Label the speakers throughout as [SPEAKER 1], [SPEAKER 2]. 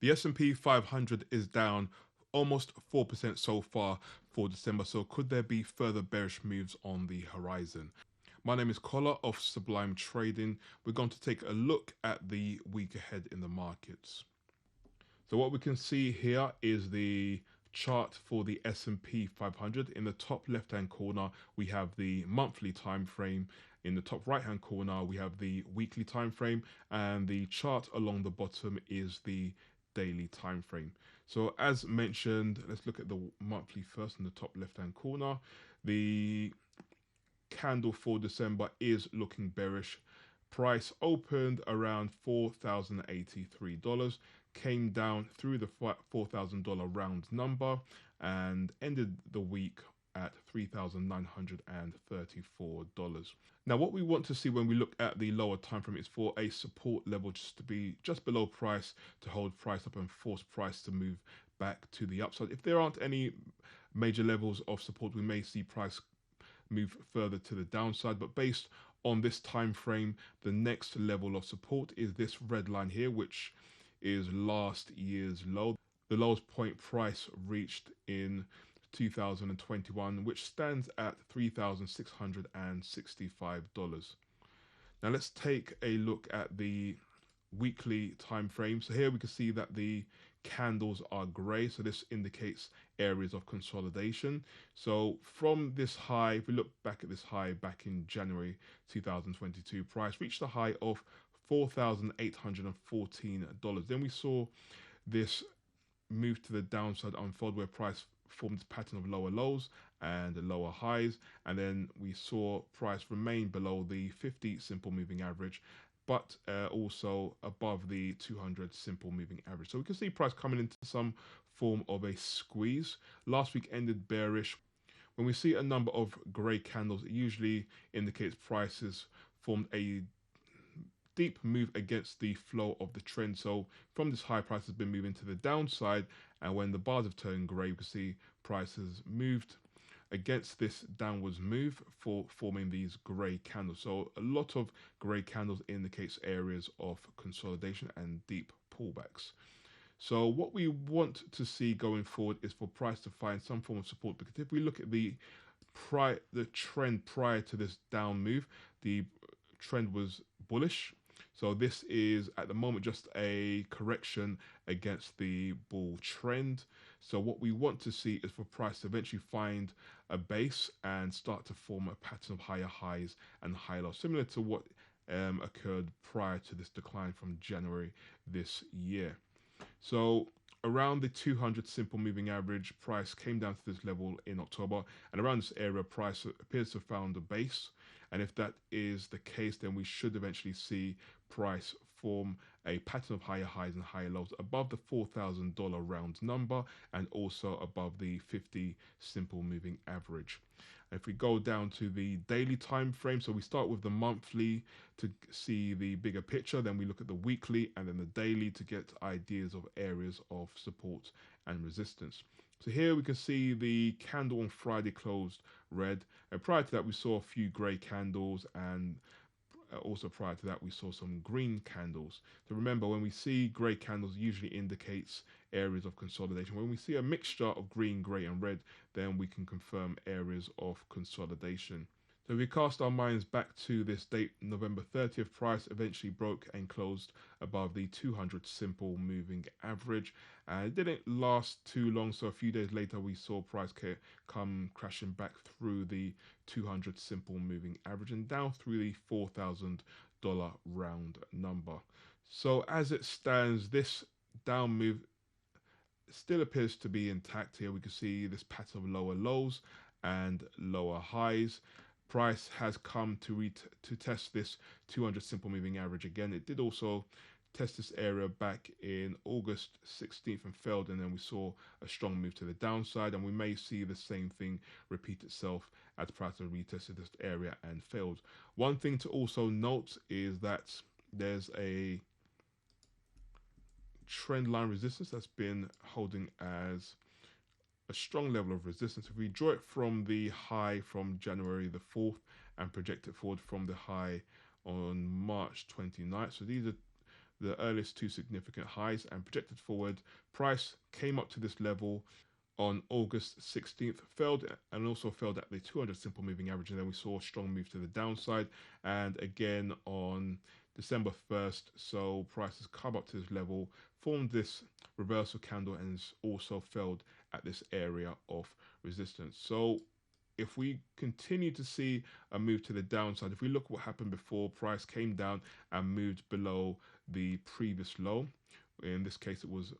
[SPEAKER 1] The S&P 500 is down almost 4% so far for December. So could there be further bearish moves on the horizon? My name is Collar of Sublime Trading. We're going to take a look at the week ahead in the markets. So what we can see here is the chart for the S&P 500. In the top left hand corner we have the monthly time frame. In the top right hand corner we have the weekly time frame, and the chart along the bottom is the daily time frame. So as mentioned, let's look at the monthly first in the top left hand corner. The candle for December is looking bearish. Price opened around $4,083, came down through the $4,000 round number, and ended the week at $3,934. Now, what we want to see when we look at the lower time frame is for a support level just to be just below price, to hold price up and force price to move back to the upside. If there aren't any major levels of support, we may see price move further to the downside. But based on this time frame, the next level of support is this red line here, which is last year's low. The lowest point price reached in 2021, which stands at $3,665. Now let's take a look at the weekly time frame. So here we can see that the candles are gray, so this indicates areas of consolidation. So from this high, if we look back at this high back in January 2022, price reached a high of $4,814. Then we saw this move to the downside unfold, where price formed this pattern of lower lows and lower highs, and then we saw price remain below the 50 simple moving average, but also above the 200 simple moving average. So we can see price coming into some form of a squeeze. Last week ended bearish. When we see a number of grey candles, it usually indicates prices formed a deep move against the flow of the trend. So from this high, price has been moving to the downside, and when the bars have turned grey, we can see prices moved against this downwards move for forming these grey candles. So a lot of grey candles indicates areas of consolidation and deep pullbacks. So what we want to see going forward is for price to find some form of support, because if we look at the trend prior to this down move, the trend was bullish. So this is at the moment just a correction against the bull trend. So what we want to see is for price to eventually find a base and start to form a pattern of higher highs and higher lows, similar to what occurred prior to this decline from January this year. So around the 200 simple moving average, price came down to this level in October, and around this area price appears to have found a base. And if that is the case, then we should eventually see price form a pattern of higher highs and higher lows above the $4,000 round number, and also above the 50 simple moving average. If we go down to the daily time frame, so we start with the monthly to see the bigger picture, then we look at the weekly and then the daily to get ideas of areas of support and resistance. So here we can see the candle on Friday closed red, and prior to that we saw a few grey candles, and also prior to that we saw some green candles. So remember, when we see grey candles, usually indicates areas of consolidation. When we see a mixture of green, grey and red, then we can confirm areas of consolidation. So if we cast our minds back to this date, November 30th, price eventually broke and closed above the 200 simple moving average. And it didn't last too long, so a few days later we saw price come crashing back through the 200 simple moving average and down through the $4,000 round number. So as it stands, this down move still appears to be intact. Here we can see this pattern of lower lows and lower highs. Price has come to test this 200 simple moving average again. It did also test this area back in August 16th and failed, and then we saw a strong move to the downside, and we may see the same thing repeat itself as price retested this area and failed. One thing to also note is that there's a trend line resistance that's been holding as a strong level of resistance. If we draw it from the high from January the 4th and project it forward from the high on March 29th, so these are the earliest two significant highs and projected forward. Price came up to this level on August 16th, failed and also failed at the 200 simple moving average, and then we saw a strong move to the downside, and again on December 1st. So prices come up to this level, formed this reversal candle, and has also failed at this area of resistance. So if we continue to see a move to the downside, if we look at what happened before, price came down and moved below the previous low. In this case, it was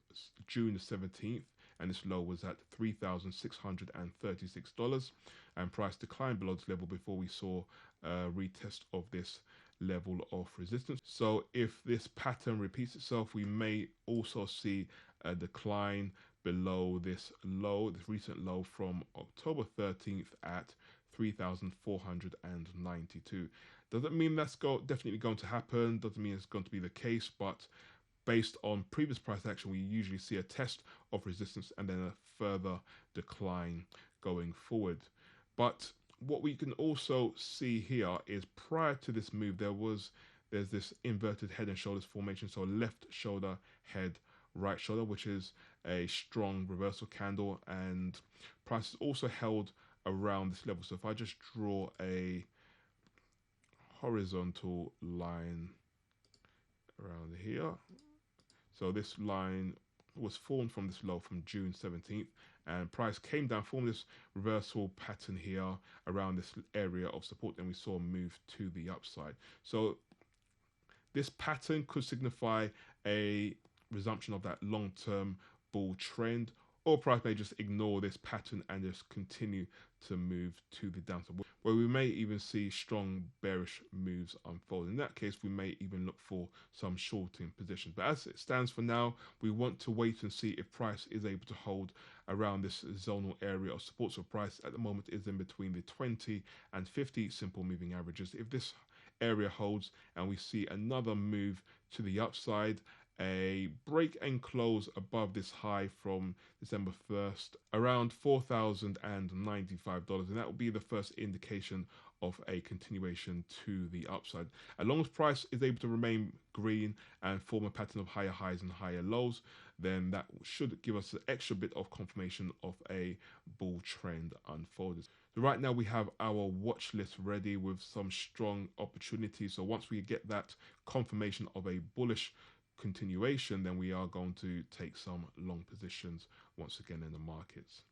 [SPEAKER 1] June the 17th, and this low was at $3,636, and price declined below this level before we saw a retest of this level of resistance. So if this pattern repeats itself, we may also see a decline below this low, this recent low from October 13th at 3,492. Doesn't mean that's definitely going to happen, doesn't mean it's going to be the case, but based on previous price action, we usually see a test of resistance and then a further decline going forward. But what we can also see here is prior to this move, there's this inverted head and shoulders formation. So left shoulder, head, right shoulder, which is a strong reversal candle, and price is also held around this level. So if I just draw a horizontal line around here, so this line was formed from this low from June 17th, and price came down, formed this reversal pattern here around this area of support, and we saw a move to the upside. So this pattern could signify a resumption of that long-term bull trend, or price may just ignore this pattern and just continue to move to the downside, where we may even see strong bearish moves unfold. In that case, we may even look for some shorting positions. But as it stands for now, we want to wait and see if price is able to hold around this zonal area of support. So price at the moment is in between the 20 and 50 simple moving averages. If this area holds and we see another move to the upside, a break and close above this high from December 1st, around $4,095, and that will be the first indication of a continuation to the upside. As long as price is able to remain green and form a pattern of higher highs and higher lows, then that should give us an extra bit of confirmation of a bull trend unfolding. So right now we have our watch list ready with some strong opportunities. So once we get that confirmation of a bullish continuation, then we are going to take some long positions once again in the markets.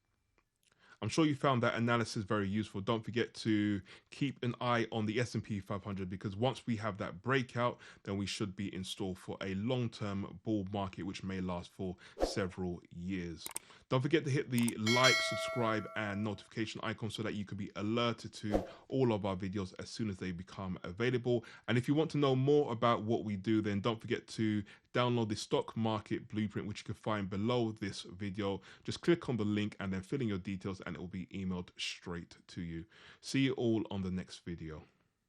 [SPEAKER 1] I'm sure you found that analysis very useful. Don't forget to keep an eye on the S&P 500, because once we have that breakout, then we should be in store for a long-term bull market, which may last for several years. Don't forget to hit the like, subscribe, and notification icon so that you can be alerted to all of our videos as soon as they become available. And if you want to know more about what we do, then don't forget to download the stock market blueprint, which you can find below this video. Just click on the link and then fill in your details, and it will be emailed straight to you. See you all on the next video.